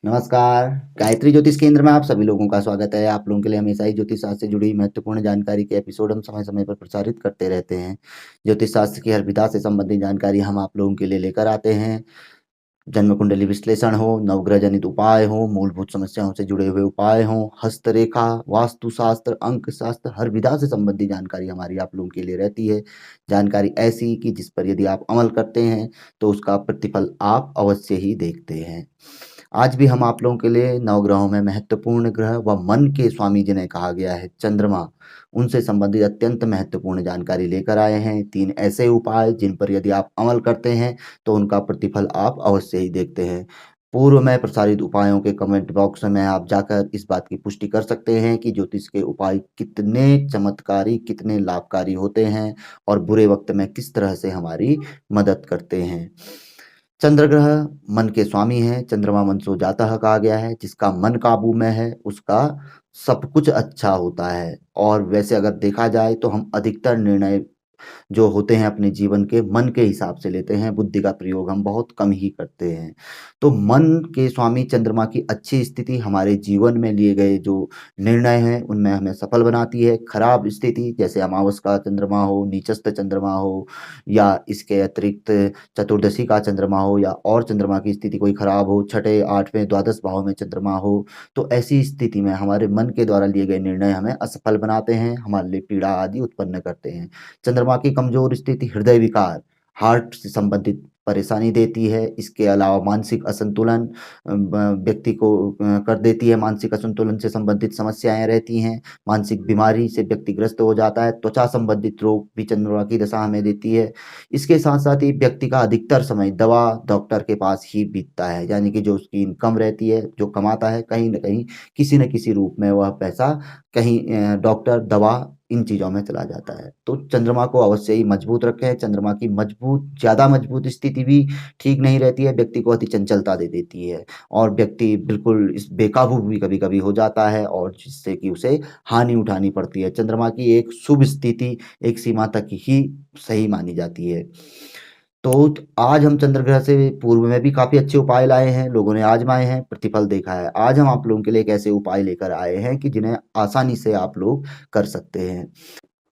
नमस्कार, गायत्री ज्योतिष केंद्र में आप सभी लोगों का स्वागत है। आप लोगों के लिए हमेशा ही ज्योतिष शास्त्र से जुड़ी महत्वपूर्ण जानकारी के एपिसोड हम समय-समय पर प्रसारित करते रहते हैं। ज्योतिष शास्त्र की हर विधा से संबंधित जानकारी हम आप लोगों के लिए लेकर आते हैं। जन्म कुंडली विश्लेषण हो, नवग्रह जनित उपाय हो, मूलभूत समस्याओं से जुड़े हुए उपाय हों, हस्तरेखा, वास्तुशास्त्र, अंक शास्त्र, हर विधा से संबंधित जानकारी हमारी आप लोगों के लिए रहती है। जानकारी ऐसी कि जिस पर यदि आप अमल करते हैं, तो उसका प्रतिफल आप अवश्य ही देखते हैं। आज भी हम आप लोगों के लिए नवग्रहों में महत्वपूर्ण ग्रह व मन के स्वामी जिन्हें कहा गया है चंद्रमा, उनसे संबंधित अत्यंत महत्वपूर्ण जानकारी लेकर आए हैं। 3 ऐसे उपाय जिन पर यदि आप अमल करते हैं तो उनका प्रतिफल आप अवश्य ही देखते हैं। पूर्व में प्रसारित उपायों के कमेंट बॉक्स में आप जाकर इस बात की पुष्टि कर सकते हैं कि ज्योतिष के उपाय कितने चमत्कारी, कितने लाभकारी होते हैं और बुरे वक्त में किस तरह से हमारी मदद करते हैं। चंद्र ग्रह मन के स्वामी हैं। चंद्रमा मनसो जातः कहा गया है। जिसका मन काबू में है उसका सब कुछ अच्छा होता है। और वैसे अगर देखा जाए तो हम अधिकतर निर्णय जो होते हैं अपने जीवन के मन के हिसाब से लेते हैं, बुद्धि का प्रयोग हम बहुत कम ही करते हैं। तो मन के स्वामी चंद्रमा की अच्छी स्थिति हमारे जीवन में लिए गए जो निर्णय हैं उनमें हमें सफल बनाती है। खराब स्थिति जैसे अमावस का चंद्रमा हो, नीचस्थ चंद्रमा हो या इसके अतिरिक्त चतुर्दशी का चंद्रमा हो या और चंद्रमा की स्थिति कोई खराब हो, छठे, आठवें, द्वादश भाव में चंद्रमा हो, तो ऐसी स्थिति में हमारे मन के द्वारा लिए गए निर्णय हमें असफल बनाते हैं, हमारे लिए पीड़ा आदि उत्पन्न करते हैं। चंद्रमा की कमजोर स्थिति हृदय विकार, हार्ट से संबंधित परेशानी देती है। इसके अलावा मानसिक असंतुलन व्यक्ति को कर देती है। मानसिक असंतुलन से संबंधित समस्याएं रहती हैं। मानसिक बीमारी से व्यक्ति ग्रस्त हो जाता है। त्वचा संबंधित रोग भी चंद्रमा की दशा हमें देती है। इसके साथ साथ ही व्यक्ति का अधिकतर समय दवा डॉक्टर के पास ही बीतता है, यानी कि जो उसकी इनकम रहती है, जो कमाता है, कहीं ना कहीं किसी न किसी रूप में वह पैसा कहीं डॉक्टर, दवा, इन चीज़ों में चला जाता है। तो चंद्रमा को अवश्य ही मजबूत रखें। चंद्रमा की ज़्यादा मजबूत स्थिति भी ठीक नहीं रहती है, व्यक्ति को अति चंचलता दे देती है और व्यक्ति बिल्कुल इस बेकाबू भी कभी-कभी हो जाता है और जिससे कि उसे हानि उठानी पड़ती है। चंद्रमा की एक शुभ स्थिति एक सीमा तक ही सही मानी जाती है। तो आज हम चंद्र ग्रह से पूर्व में भी काफ़ी अच्छे उपाय लाए हैं, लोगों ने आज़माए हैं, प्रतिफल देखा है। आज हम आप लोगों के लिए एक ऐसे उपाय लेकर आए हैं कि जिन्हें आसानी से आप लोग कर सकते हैं।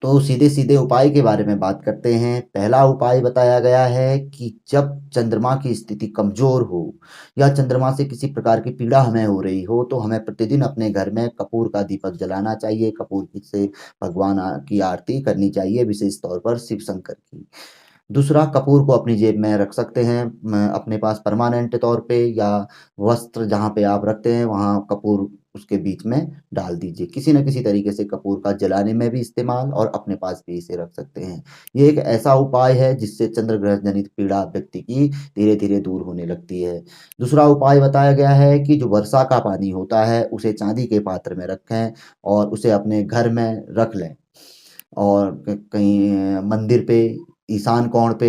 तो सीधे-सीधे उपाय के बारे में बात करते हैं। पहला उपाय बताया गया है कि जब चंद्रमा की स्थिति कमज़ोर हो या चंद्रमा से किसी प्रकार की पीड़ा हमें हो रही हो, तो हमें प्रतिदिन अपने घर में कपूर का दीपक जलाना चाहिए। कपूर की से भगवान की आरती करनी चाहिए, विशेष तौर पर शिव शंकर की। दूसरा, कपूर को अपनी जेब में रख सकते हैं, अपने पास परमानेंट तौर पे या वस्त्र जहाँ पे आप रखते हैं वहाँ कपूर उसके बीच में डाल दीजिए। किसी न किसी तरीके से कपूर का जलाने में भी इस्तेमाल और अपने पास भी इसे रख सकते हैं। ये एक ऐसा उपाय है जिससे चंद्र ग्रह जनित पीड़ा व्यक्ति की धीरे-धीरे दूर होने लगती है। दूसरा उपाय बताया गया है कि जो वर्षा का पानी होता है उसे चांदी के पात्र में रखें और उसे अपने घर में रख लें। और कहीं मंदिर पे, ईशान कोण पे,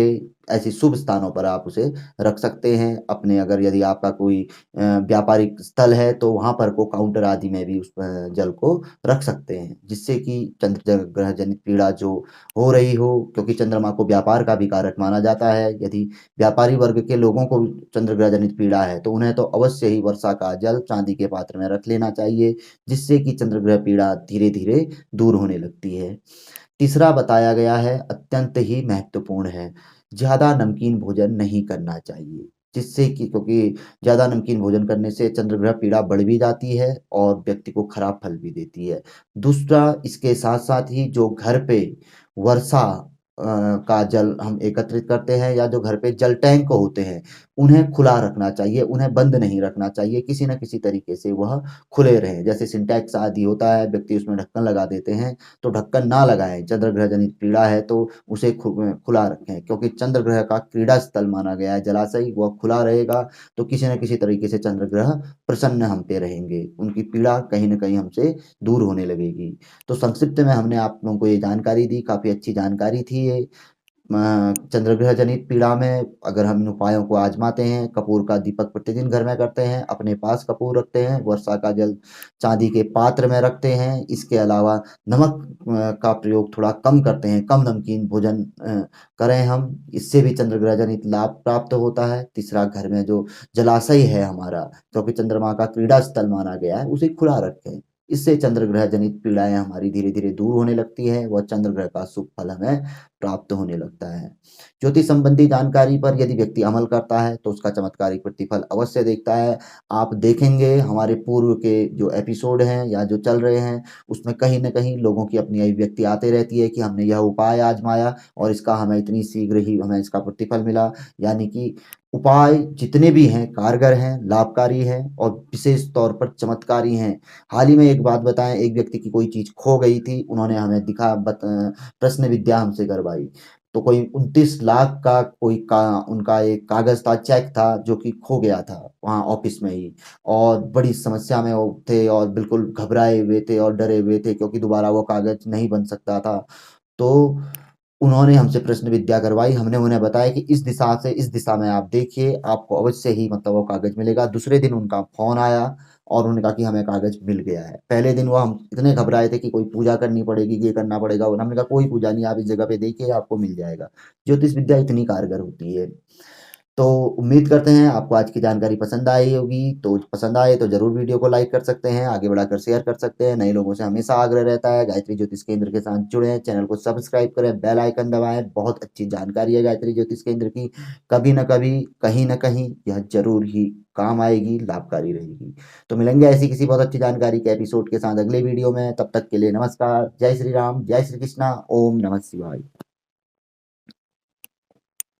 ऐसे शुभ स्थानों पर आप उसे रख सकते हैं। अपने अगर यदि आपका कोई व्यापारिक स्थल है तो वहाँ पर को काउंटर आदि में भी उस जल को रख सकते हैं, जिससे कि चंद्र ग्रह जनित पीड़ा जो हो रही हो, क्योंकि चंद्रमा को व्यापार का भी कारक माना जाता है। यदि व्यापारी वर्ग के लोगों को चंद्र ग्रह जनित पीड़ा है तो उन्हें तो अवश्य ही वर्षा का जल चांदी के पात्र में रख लेना चाहिए, जिससे कि चंद्र ग्रह पीड़ा धीरे धीरे दूर होने लगती है। तीसरा बताया गया है, अत्यंत ही महत्वपूर्ण है, ज़्यादा नमकीन भोजन नहीं करना चाहिए। जिससे कि क्योंकि ज़्यादा नमकीन भोजन करने से चंद्रग्रह पीड़ा बढ़ भी जाती है और व्यक्ति को खराब फल भी देती है। दूसरा, इसके साथ-साथ ही जो घर पे वर्षा का जल हम एकत्रित करते हैं या जो घर पे जल टैंक होते हैं, उन्हें खुला रखना चाहिए, उन्हें बंद नहीं रखना चाहिए, किसी न किसी तरीके से वह खुले रहें। जैसे सिंटेक्स आदि होता है, व्यक्ति उसमें ढक्कन लगा देते हैं, तो ढक्कन ना लगाएँ। चंद्र ग्रह जनित पीड़ा है तो उसे खुला रखें, क्योंकि चंद्र ग्रह का क्रीड़ा स्थल माना गया है जलाशय, वह खुला रहेगा तो किसी न किसी तरीके से चंद्र ग्रह प्रसन्न हम पे रहेंगे, उनकी पीड़ा कहीं न कहीं हमसे दूर होने लगेगी। तो संक्षिप्त में हमने आप लोगों को ये जानकारी दी, काफ़ी अच्छी जानकारी थी ये। चंद्रग्रह जनित पीड़ा में अगर हम इन उपायों को आजमाते हैं, कपूर का दीपक प्रतिदिन घर में करते हैं, अपने पास कपूर रखते हैं, वर्षा का जल चांदी के पात्र में रखते हैं, इसके अलावा नमक का प्रयोग थोड़ा कम करते हैं, कम नमकीन भोजन करें हम, इससे भी चंद्रग्रह जनित लाभ प्राप्त होता है। तीसरा, घर में जो जलाशय है हमारा, क्योंकि चंद्रमा का क्रीड़ा स्थल माना गया है, उसे खुला रखें। इससे चंद्रग्रह जनित पीड़ाएं हमारी धीरे धीरे दूर होने लगती है, वह चंद्रग्रह का शुभ फल हमें प्राप्त होने लगता है। ज्योतिष संबंधी जानकारी पर यदि व्यक्ति अमल करता है तो उसका चमत्कारिक प्रतिफल अवश्य देखता है। आप देखेंगे हमारे पूर्व के जो एपिसोड हैं या जो चल रहे हैं, उसमें कहीं ना कहीं लोगों की अपनी अभिव्यक्ति आते रहती है कि हमने यह उपाय आजमाया और इसका हमें इतनी शीघ्र ही हमें इसका प्रतिफल मिला। यानी कि उपाय जितने भी हैं कारगर हैं, लाभकारी हैं और विशेष तौर पर चमत्कारी हैं। हाल ही में एक बात बताएं, एक व्यक्ति की कोई चीज खो गई थी, उन्होंने हमें प्रश्न विद्या हमसे करवाई, तो कोई 29 लाख का उनका एक कागज था, चेक था, जो कि खो गया था वहाँ ऑफिस में ही, और बड़ी समस्या में वो थे और बिल्कुल घबराए हुए थे और डरे हुए थे क्योंकि दोबारा वो कागज नहीं बन सकता था। तो उन्होंने हमसे प्रश्न विद्या करवाई, हमने उन्हें बताया कि इस दिशा से इस दिशा में आप देखिए, आपको अवश्य ही मतलब वो कागज मिलेगा। दूसरे दिन उनका फोन आया और उन्होंने कहा कि हमें कागज मिल गया है। पहले दिन वो हम इतने घबराए थे कि कोई पूजा करनी पड़ेगी, ये करना पड़ेगा, और हमने कहा कोई पूजा नहीं, आप इस जगह पे देखिए आपको मिल जाएगा। ज्योतिष विद्या इतनी कारगर होती है। तो उम्मीद करते हैं आपको आज की जानकारी पसंद आई होगी। तो पसंद आए तो जरूर वीडियो को लाइक कर सकते हैं, आगे बढ़ाकर शेयर कर सकते हैं। नए लोगों से हमेशा आग्रह रहता है गायत्री ज्योतिष केंद्र के साथ जुड़े, चैनल को सब्सक्राइब करें, बेल आइकन दबाएं। बहुत अच्छी जानकारी है गायत्री ज्योतिष केंद्र की, कभी ना कभी कहीं ना कहीं यह जरूर ही काम आएगी, लाभकारी रहेगी। तो मिलेंगे ऐसी किसी बहुत अच्छी जानकारी के एपिसोड के साथ अगले वीडियो में। तब तक के लिए नमस्कार, जय श्री राम, जय श्री कृष्णा, ओम नमः शिवाय।